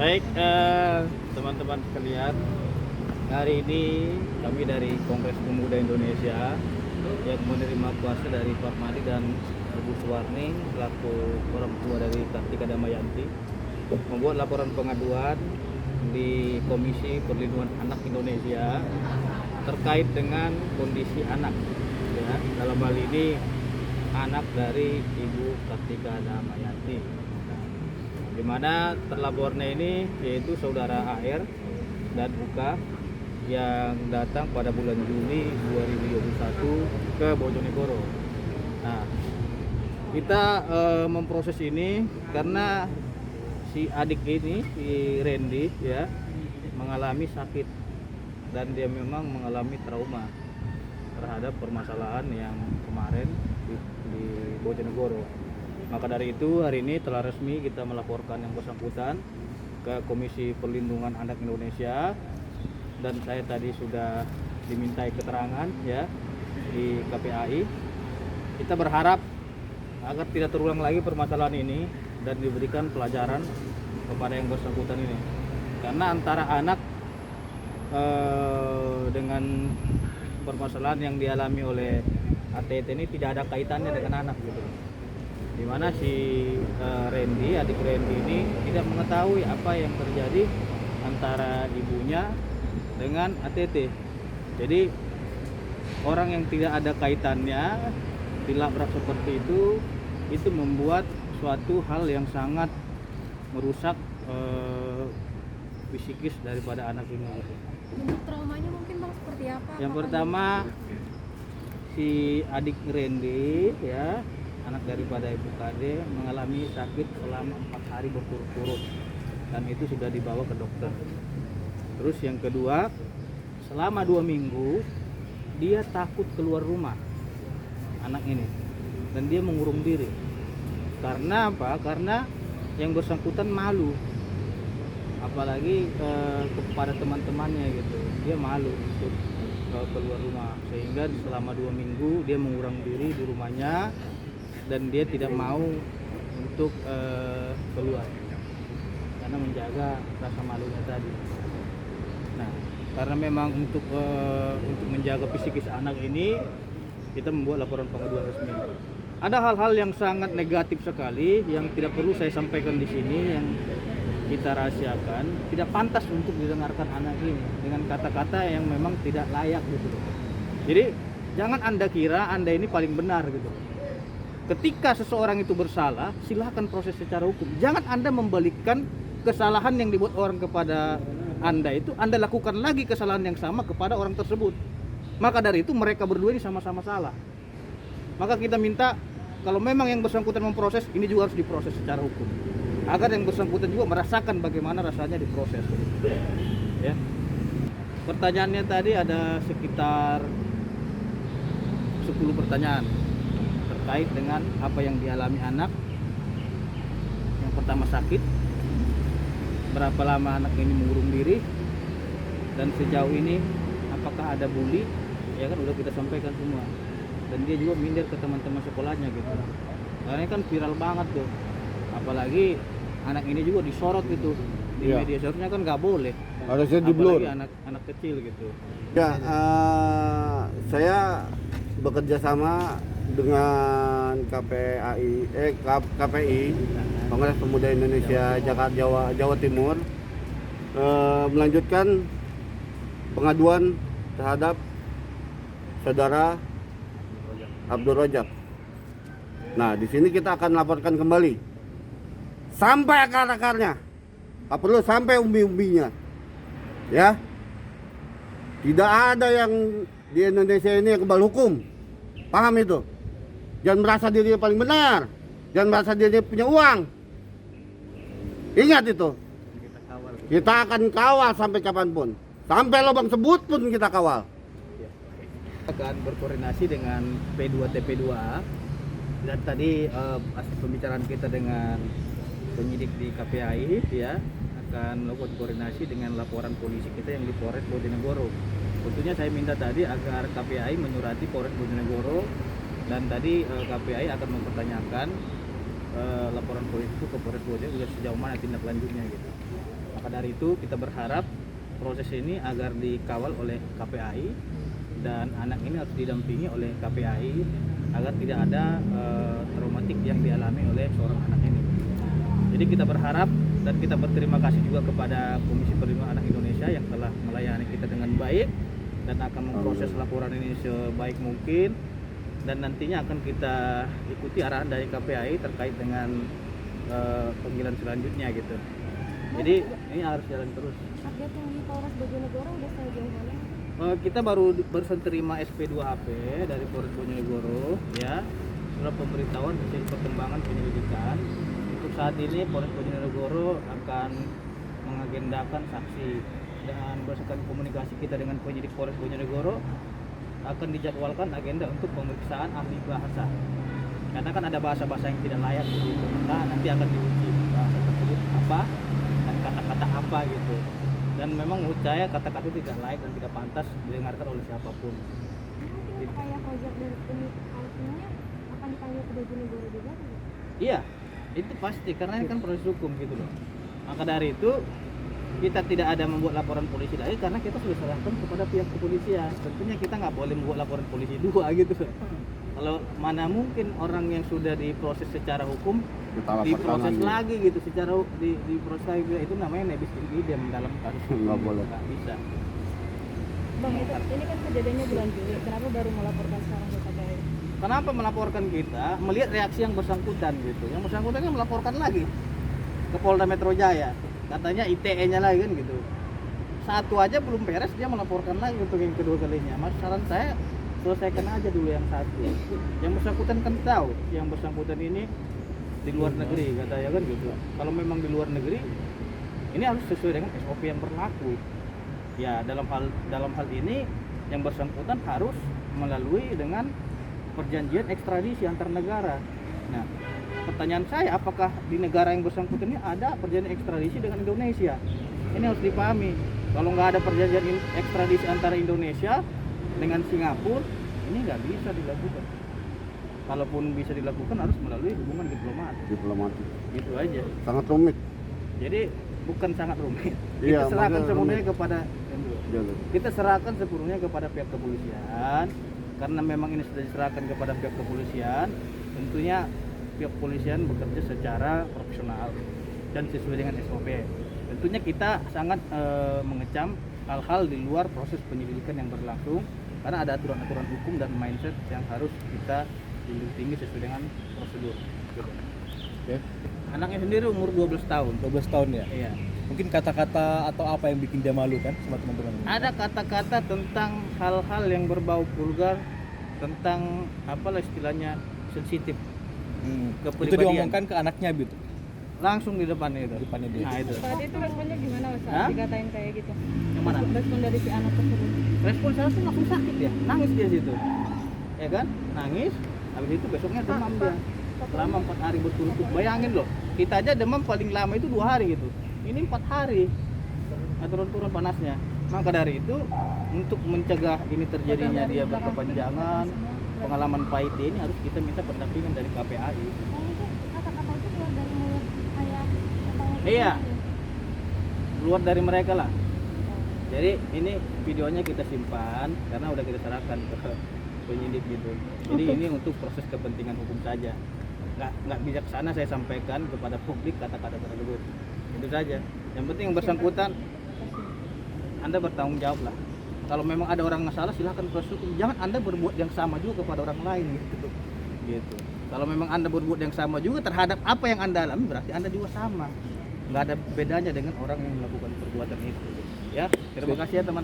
Baik, teman-teman sekalian, hari ini kami dari Kongres Pemuda Indonesia yang menerima kuasa dari Pak Madi dan Ibu Suwarni selaku orang tua dari Kartika Damayanti membuat laporan pengaduan di Komisi Perlindungan Anak Indonesia terkait dengan kondisi anak, ya, dalam hal ini anak dari Ibu Kartika Damayanti, di mana terlapornya ini yaitu saudara AR dan UK yang datang pada bulan Juli 2021 ke Bojonegoro. Nah, kita memproses ini karena si adik ini, si Randy, ya, mengalami sakit dan dia memang mengalami trauma terhadap permasalahan yang kemarin di Bojonegoro. Maka dari itu hari ini telah resmi kita melaporkan yang bersangkutan ke Komisi Perlindungan Anak Indonesia, dan saya tadi sudah dimintai keterangan, ya, di KPAI. Kita berharap agar tidak terulang lagi permasalahan ini dan diberikan pelajaran kepada yang bersangkutan ini, karena antara anak dengan permasalahan yang dialami oleh ATT ini tidak ada kaitannya dengan anak, gitu. Dimana si Randy, adik Randy ini tidak mengetahui apa yang terjadi antara ibunya dengan ATT. Jadi orang yang tidak ada kaitannya dilabrak seperti itu membuat suatu hal yang sangat merusak psikis daripada anak ini. Bentuk traumanya mungkin Bang seperti apa? Yang pertama, si adik Randy, ya, anak daripada Ibu KD, mengalami sakit selama 4 hari berturut-turut dan itu sudah dibawa ke dokter. Terus yang kedua, selama 2 minggu dia takut keluar rumah, anak ini, dan dia mengurung diri. Karena apa? Karena yang bersangkutan malu, apalagi kepada teman-temannya, gitu. Dia malu untuk keluar rumah, sehingga selama 2 minggu dia mengurung diri di rumahnya dan dia tidak mau untuk keluar karena menjaga rasa malunya tadi. Nah, karena memang untuk menjaga psikis anak ini, kita membuat laporan pengaduan resmi. Ada hal-hal yang sangat negatif sekali yang tidak perlu saya sampaikan di sini, yang kita rahasiakan, tidak pantas untuk didengarkan anak ini dengan kata-kata yang memang tidak layak, gitu. Jadi jangan Anda kira Anda ini paling benar, gitu. Ketika seseorang itu bersalah, silahkan proses secara hukum. Jangan Anda membalikkan kesalahan yang dibuat orang kepada Anda itu, Anda lakukan lagi kesalahan yang sama kepada orang tersebut. Maka dari itu mereka berdua ini sama-sama salah. Maka kita minta, kalau memang yang bersangkutan memproses, ini juga harus diproses secara hukum, agar yang bersangkutan juga merasakan bagaimana rasanya diproses, ya. Pertanyaannya tadi ada sekitar 10 pertanyaan terkait dengan apa yang dialami anak. Yang pertama, sakit, berapa lama anak ini mengurung diri, dan sejauh ini apakah ada bully, ya kan udah kita sampaikan semua. Dan dia juga minder ke teman-teman sekolahnya, gitu. Karena ini kan viral banget tuh, apalagi anak ini juga disorot gitu di media. Seharusnya kan nggak boleh, harusnya di-blur, apalagi anak kecil, gitu. ya. Saya bekerja sama dengan KPI Kongres Pemuda Indonesia Jawa Timur, melanjutkan pengaduan terhadap saudara Abdul Rojak. Nah, di sini kita akan laporkan kembali sampai akar-akarnya, tak perlu sampai umbi-umbinya, ya. Tidak ada yang di Indonesia ini yang kebal hukum, paham itu? Jangan merasa dirinya paling benar, jangan merasa dirinya punya uang. Ingat itu. Kita akan kawal sampai kapanpun, sampai lubang sebut pun kita kawal. Akan berkoordinasi dengan P2TP2A, dan tadi hasil pembicaraan kita dengan penyidik di KPAI, ya, akan melakukan koordinasi dengan laporan polisi kita yang di Polres Bojonegoro. Tentunya saya minta tadi agar KPAI menyurati Polres Bojonegoro, dan tadi KPAI akan mempertanyakan laporan polisi itu ke Polres Bojonegoro sejauh mana tindak lanjutnya, gitu. Maka dari itu kita berharap proses ini agar dikawal oleh KPAI dan anak ini harus didampingi oleh KPAI agar tidak ada traumatik yang dialami oleh seorang anak ini. Jadi kita berharap dan kita berterima kasih juga kepada Komisi Perlindungan Anak Indonesia yang telah melayani kita dengan baik dan akan memproses laporan ini sebaik mungkin, dan nantinya akan kita ikuti arahan dari KPAI terkait dengan panggilan selanjutnya gitu. Jadi ini harus jalan terus. Update yang di Polres Bojonegoro udah sejauh mana? Kita barusan terima SP2HP dari Polres Bojonegoro ya, surat pemberitahuan hasil perkembangan penyelidikan. Untuk saat ini Polres Bojonegoro akan mengagendakan saksi, dan berdasarkan komunikasi kita dengan penyidik Polres Bojonegoro akan dijadwalkan agenda untuk pemeriksaan ahli bahasa, karena kan ada bahasa-bahasa yang tidak layak gitu. Nah, nanti akan diuji bahasa tersebut apa dan kata-kata apa gitu. Dan memang menurut saya kata-kata itu tidak layak dan tidak pantas didengarkan oleh siapapun. Nanti untuk kayak project dari semuanya akan dipanggil ke Bojonegoro juga gitu? Iya, itu pasti karena ini kan proses hukum gitu loh. Maka dari itu kita tidak ada membuat laporan polisi lagi karena kita sudah serahkan kepada pihak kepolisian. Tentunya kita nggak boleh membuat laporan polisi dua gitu. Kalau mana mungkin orang yang sudah diproses secara hukum Kita laporkan diproses lagi. lagi gitu secara diproses lagi, itu namanya nebis in idem dalam kasus hukum. Nggak boleh. Nggak bisa. Bang, ini kan kejadiannya bulan Juli, kenapa baru melaporkan sekarang ke KPAI? Kenapa melaporkan kita? Melihat reaksi yang bersangkutan gitu. Yang bersangkutan kan melaporkan lagi ke Polda Metro Jaya. Katanya ITE-nya lagi kan gitu. Satu aja belum beres dia melaporkan lagi untuk yang kedua kalinya. Mas, saran saya selesaikan aja dulu yang satu. Yang bersangkutan kan tahu, yang bersangkutan ini di luar negeri katanya kan gitu. Kalau memang di luar negeri, ini harus sesuai dengan SOP yang berlaku. Ya, dalam hal ini yang bersangkutan harus melalui dengan perjanjian ekstradisi antar negara. Nah, pertanyaan saya, apakah di negara yang bersangkutan ini ada perjanjian ekstradisi dengan Indonesia? Ini harus dipahami. Kalau nggak ada perjanjian ekstradisi antara Indonesia dengan Singapura, ini nggak bisa dilakukan. Kalaupun bisa dilakukan harus melalui hubungan Diplomatik. Gitu aja. Sangat rumit. Jadi bukan sangat rumit. Iya, Kita serahkan makanya sepenuhnya rumit. kepada Jadi, kita serahkan sepenuhnya kepada pihak kepolisian, karena memang ini sudah diserahkan kepada pihak kepolisian. Tentunya pihak kepolisian bekerja secara profesional dan sesuai dengan SOP. Tentunya kita sangat mengecam hal-hal di luar proses penyelidikan yang berlangsung, karena ada aturan-aturan hukum dan mindset yang harus kita tinggi sesuai dengan prosedur. Oke. Anaknya sendiri umur 12 tahun. 12 tahun ya. Iya. Mungkin kata-kata atau apa yang bikin dia malu kan sama teman-teman. Ada kata-kata tentang hal-hal yang berbau vulgar, tentang apalah istilahnya sensitif Itu kepribadian. diomongkan ke anaknya gitu. Langsung di depannya itu. Di depannya dia. Nah itu. Tadi itu responnya gimana Hah? saat dikatain kayak gitu? Yang mana? Respon dari si anak tersebut? Respon saya tuh langsung sakit dia, nangis dia situ. Ya kan? Nangis. Habis itu besoknya demam dia. Selama 4 hari berturut-turut. Bayangin loh, kita aja demam paling lama itu 2 hari gitu. Ini 4 hari. Turun-turun panasnya. Maka dari itu, untuk mencegah ini terjadinya dia berkepanjangan, pengalaman pahit ini harus kita minta pendampingan dari KPAI. Oh, itu kata-kata itu keluar dari mulut ayah atau Iya. Keluar dari mereka lah. Jadi ini videonya kita simpan karena udah kita serahkan ke penyidik gitu. Jadi ini untuk proses kepentingan hukum saja. Nggak bijaksana saya sampaikan kepada publik kata-kata tersebut. Itu saja. Yang penting yang bersangkutan Anda bertanggung jawab lah. Kalau memang ada orang yang salah silahkan proses hukum. Jangan Anda berbuat yang sama juga kepada orang lain gitu. Gitu. Kalau memang Anda berbuat yang sama juga terhadap apa yang Anda alami, berarti Anda juga sama. Nggak ada bedanya dengan orang yang melakukan perbuatan itu. Ya, terima kasih ya teman.